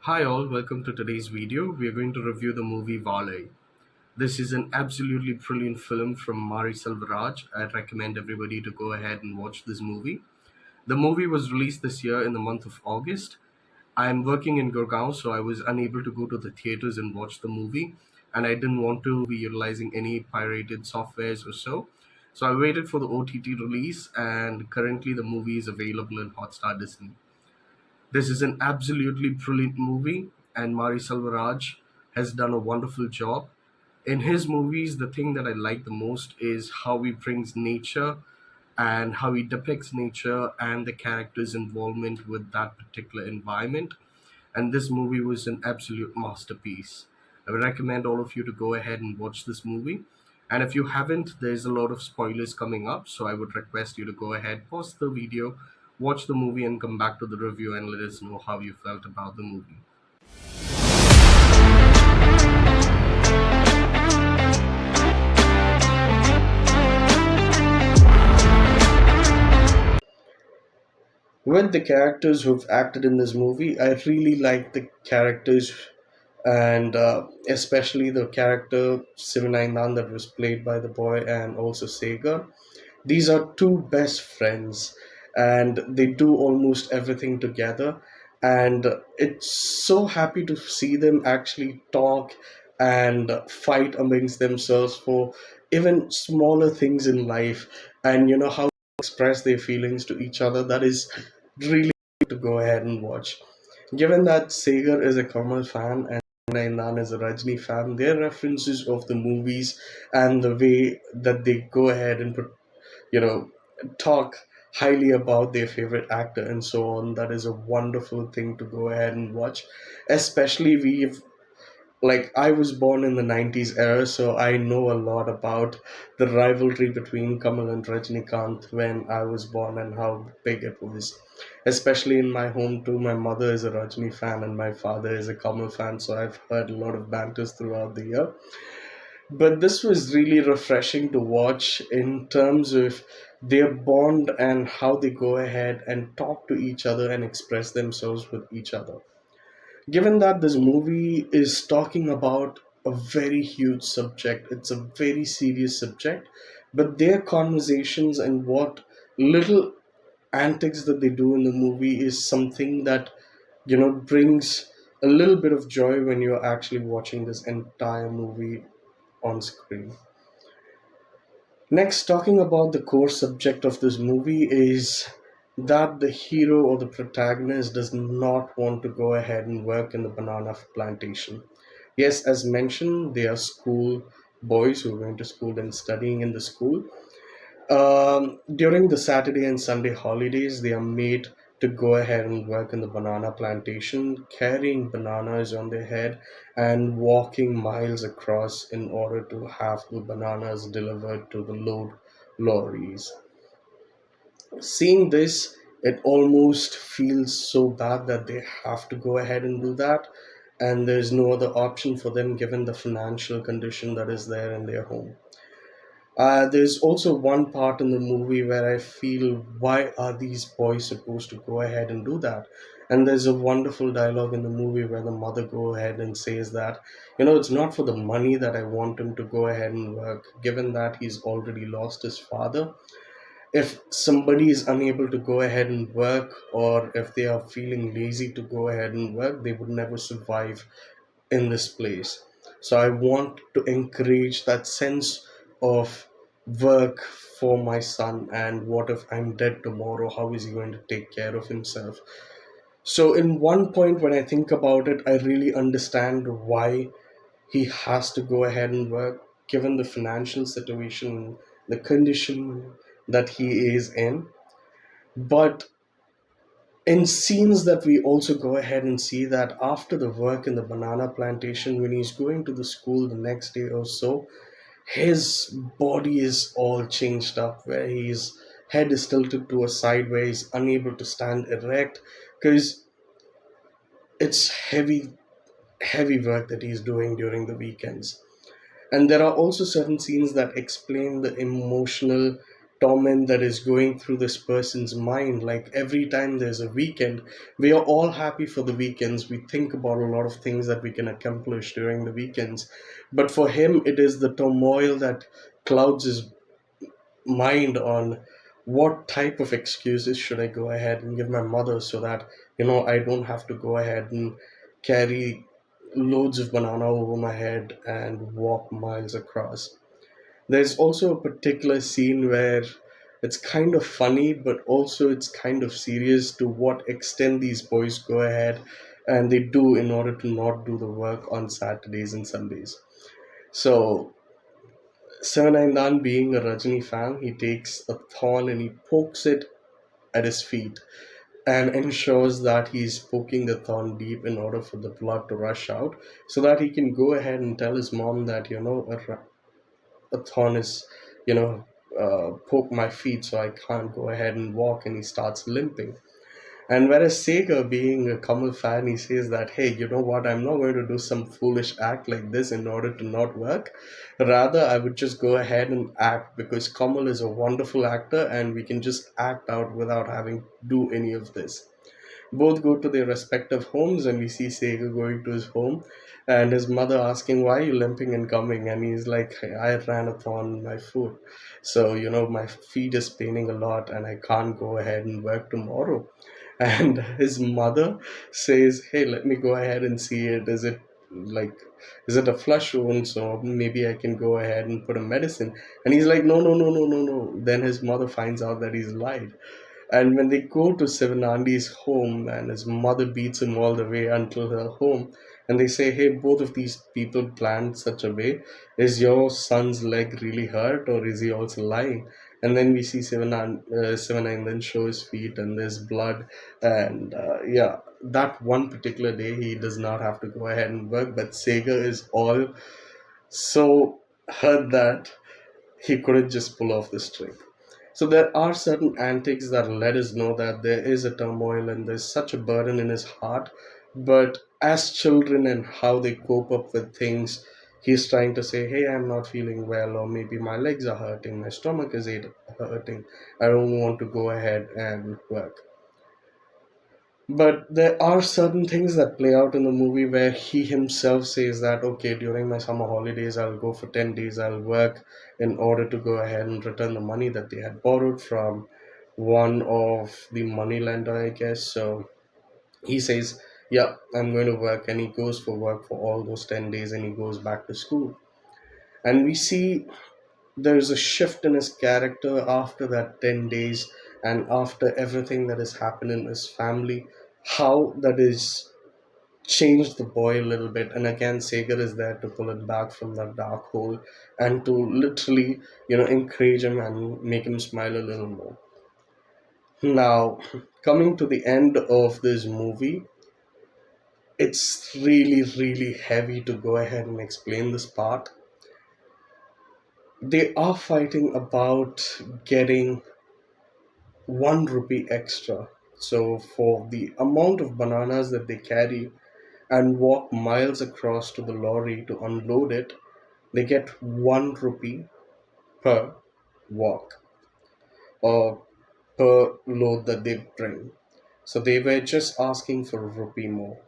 Hi all, welcome to today's video. We are going to review the movie Vaazhai. This is an absolutely brilliant film from Mari Selvaraj. I'd recommend everybody to go ahead and watch this movie. The movie was released this year in the month of August. I'm working in Gurgaon, so I was unable to go to the theaters and watch the movie, and I didn't want to be utilizing any pirated softwares or so. So I waited for the OTT release, and currently the movie is available in Hotstar Disney. This is an absolutely brilliant movie, and Mari Selvaraj has done a wonderful job. In his movies, the thing that I like the most is how he brings nature and how he depicts nature and the characters' involvement with that particular environment. And this movie was an absolute masterpiece. I would recommend all of you to go ahead and watch this movie. And if you haven't, there's a lot of spoilers coming up, so I would request you to go ahead, pause the video, watch the movie, and come back to the review and let us know how you felt about the movie. With the characters who've acted in this movie, I really like the characters, and especially the character Sivanainan that was played by the boy, and also Sega. These are two best friends, and they do almost everything together. And it's so happy to see them actually talk and fight amongst themselves for even smaller things in life, and how to express their feelings to each other. That is really to go ahead and watch. Given that Sagar is a Kamal fan and Nainan is a Rajni fan, their references of the movies and the way that they go ahead and you know talk highly about their favorite actor and so on, that is a wonderful thing to go ahead and watch. Especially we've like I was born in the 90s era, so I know a lot about the rivalry between Kamal and Rajnikant when I was born and how big it was. Especially in my home too, my mother is a Rajni fan and my father is a Kamal fan, so I've heard a lot of banters throughout the year. But this was really refreshing to watch in terms of their bond and how they go ahead and talk to each other and express themselves with each other. Given that this movie is talking about a very huge subject, it's a very serious subject, but their conversations and what little antics that they do in the movie is something that brings a little bit of joy when you're actually watching this entire movie on screen. Next, talking about the core subject of this movie is that the hero or the protagonist does not want to go ahead and work in the banana plantation. Yes, as mentioned, they are school boys who are going to school and studying in the school. During the Saturday and Sunday holidays, they are made to go ahead and work in the banana plantation, carrying bananas on their head and walking miles across in order to have the bananas delivered to the load lorries. Seeing this, it almost feels so bad that they have to go ahead and do that, and there's no other option for them given the financial condition that is there in their home. There's also one part in the movie where I feel, why are these boys supposed to go ahead and do that? And there's a wonderful dialogue in the movie where the mother go ahead and says that, it's not for the money that I want him to go ahead and work, given that he's already lost his father. If somebody is unable to go ahead and work, or if they are feeling lazy to go ahead and work, they would never survive in this place. So I want to encourage that sense of work for my son. And what if I'm dead tomorrow? How is he going to take care of himself? So, in one point, when I think about it, I really understand why he has to go ahead and work, given the financial situation, the condition that he is in. But in scenes that we also go ahead and see that after the work in the banana plantation, when he's going to the school the next day or so, his body is all changed up, where his head is tilted to a side, where he's unable to stand erect because it's heavy work that he's doing during the weekends. And there are also certain scenes that explain the emotional torment that is going through this person's mind. Like every time there's a weekend, we are all happy for the weekends. We think about a lot of things that we can accomplish during the weekends. But for him, it is the turmoil that clouds his mind on what type of excuses should I go ahead and give my mother so that, I don't have to go ahead and carry loads of banana over my head and walk miles across. There's also a particular scene where it's kind of funny, but also it's kind of serious to what extent these boys go ahead and they do in order to not do the work on Saturdays and Sundays. So, Seven being a Rajini fan, he takes a thorn and he pokes it at his feet and ensures that he's poking the thorn deep in order for the blood to rush out so that he can go ahead and tell his mom that, a thorn is, poke my feet so I can't go ahead and walk, and he starts limping. And whereas Sager, being a Kamal fan, he says that, hey, you know what, I'm not going to do some foolish act like this in order to not work. Rather, I would just go ahead and act because Kamal is a wonderful actor and we can just act out without having to do any of this. Both go to their respective homes, and we see Sega going to his home and his mother asking, why are you limping and coming? And he's like, "Hey, I ran a thorn on my foot. So, my feet is paining a lot and I can't go ahead and work tomorrow." And his mother says, hey, let me go ahead and see it. Like, is it a flush wound? So maybe I can go ahead and put a medicine. And he's like, no, no, no, no, no, no. Then his mother finds out that he's lied. And when they go to Sivanandi's home, and his mother beats him all the way until her home, and they say, hey, both of these people planned such a way. Is your son's leg really hurt, or is he also lying? And then we see Sivanand then show his feet, and there's blood. And yeah, that one particular day, he does not have to go ahead and work, but Sega is all so hurt that he couldn't just pull off this trick. So there are certain antics that let us know that there is a turmoil and there's such a burden in his heart. But as children and how they cope up with things, he's trying to say, hey, I'm not feeling well, or maybe my legs are hurting, my stomach is hurting, I don't want to go ahead and work. But there are certain things that play out in the movie where he himself says that, okay, during my summer holidays, I'll go for 10 days, I'll work in order to go ahead and return the money that they had borrowed from one of the money lender, I guess. So he says, yeah, I'm going to work. And he goes for work for all those 10 days and he goes back to school. And we see there's a shift in his character after that 10 days and after everything that has happened in his family, how that is changed the boy a little bit. And again, Sagar is there to pull it back from that dark hole and to literally, encourage him and make him smile a little more. Now, coming to the end of this movie, it's really, really heavy to go ahead and explain this part. They are fighting about getting 1 rupee extra. So, for the amount of bananas that they carry and walk miles across to the lorry to unload it, they get 1 rupee per walk or per load that they bring. So they were just asking for a rupee more.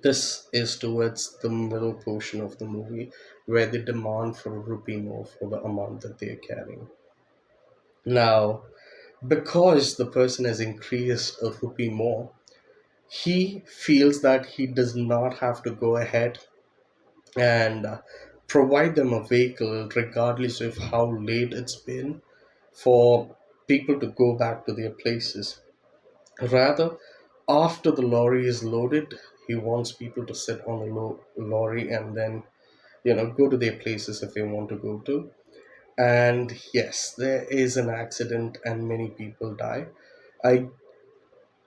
This is towards the middle portion of the movie where they demand for a rupee more for the amount that they are carrying. Now, because the person has increased a rupee more, he feels that he does not have to go ahead and provide them a vehicle regardless of how late it's been for people to go back to their places. Rather, after the lorry is loaded, he wants people to sit on the lorry and then, go to their places if they want to go to. And yes, there is an accident and many people die. I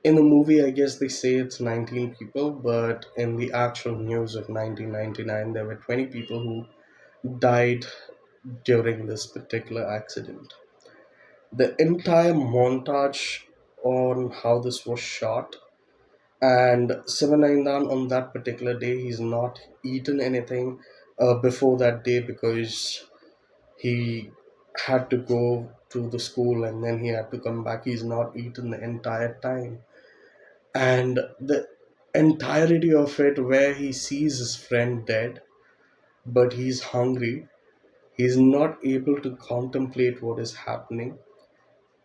In the movie, I guess they say it's 19 people, but in the actual news of 1999, there were 20 people who died during this particular accident. The entire montage on how this was shot, and Sivanandan on that particular day, he's not eaten anything before that day because he had to go to the school and then he had to come back. He's not eaten the entire time. And the entirety of it, where he sees his friend dead, but he's hungry, he's not able to contemplate what is happening.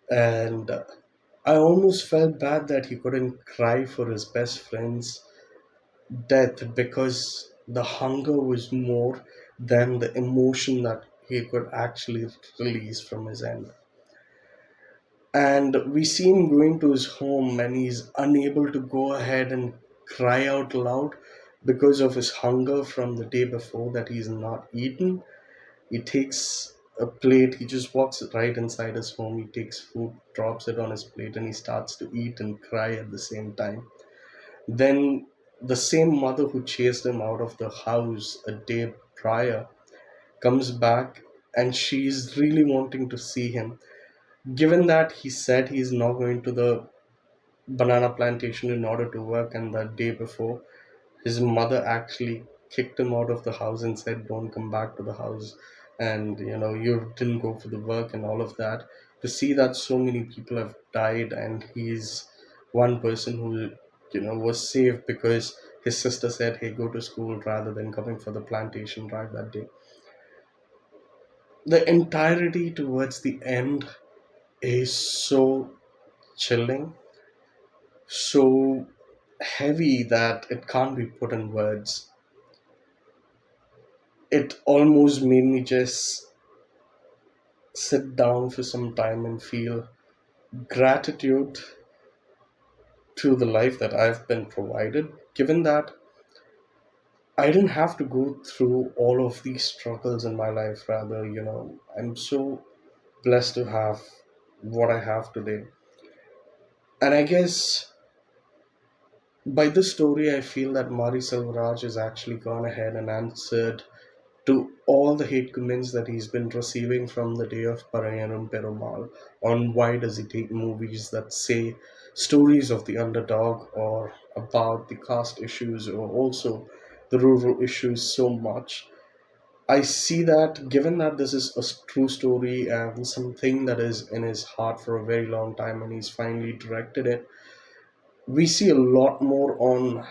And I almost felt bad that he couldn't cry for his best friend's death because the hunger was more than the emotion that he could actually release from his end. And we see him going to his home and he's unable to go ahead and cry out loud because of his hunger from the day before that he's not eaten. He takes a plate, he just walks right inside his home, he takes food, drops it on his plate, and he starts to eat and cry at the same time. Then the same mother who chased him out of the house a day prior comes back, and she's really wanting to see him. Given that he said he's not going to the banana plantation in order to work, and the day before, his mother actually kicked him out of the house and said, "Don't come back to the house." And you didn't go for the work and all of that. To see that so many people have died, and he's one person who, was saved because his sister said, "Hey, go to school," rather than coming for the plantation drive that day. The entirety towards the end is so chilling, so heavy that it can't be put in words. It almost made me just sit down for some time and feel gratitude to the life that I've been provided, given that I didn't have to go through all of these struggles in my life. Rather, I'm so blessed to have what I have today. And I guess by this story, I feel that Mari Selvaraj has actually gone ahead and answered to all the hate comments that he's been receiving from the day of Parayanam Perumal on why does he take movies that say stories of the underdog or about the caste issues or also the rural issues so much. I see that given that this is a true story and something that is in his heart for a very long time and he's finally directed it, we see a lot more on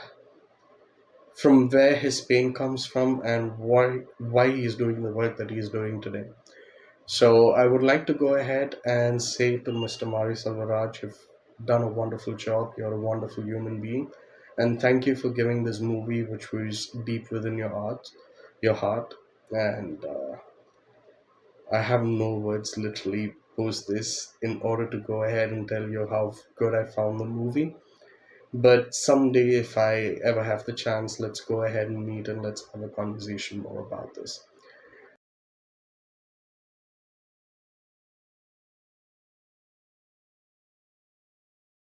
from where his pain comes from and why he's doing the work that he's doing today. So I would like to go ahead and say to Mr. Mari Selvaraj, you've done a wonderful job. You're a wonderful human being, and thank you for giving this movie, which was deep within your heart. And I have no words, literally, post this in order to go ahead and tell you how good I found the movie. But someday, if I ever have the chance, let's go ahead and meet and let's have a conversation more about this.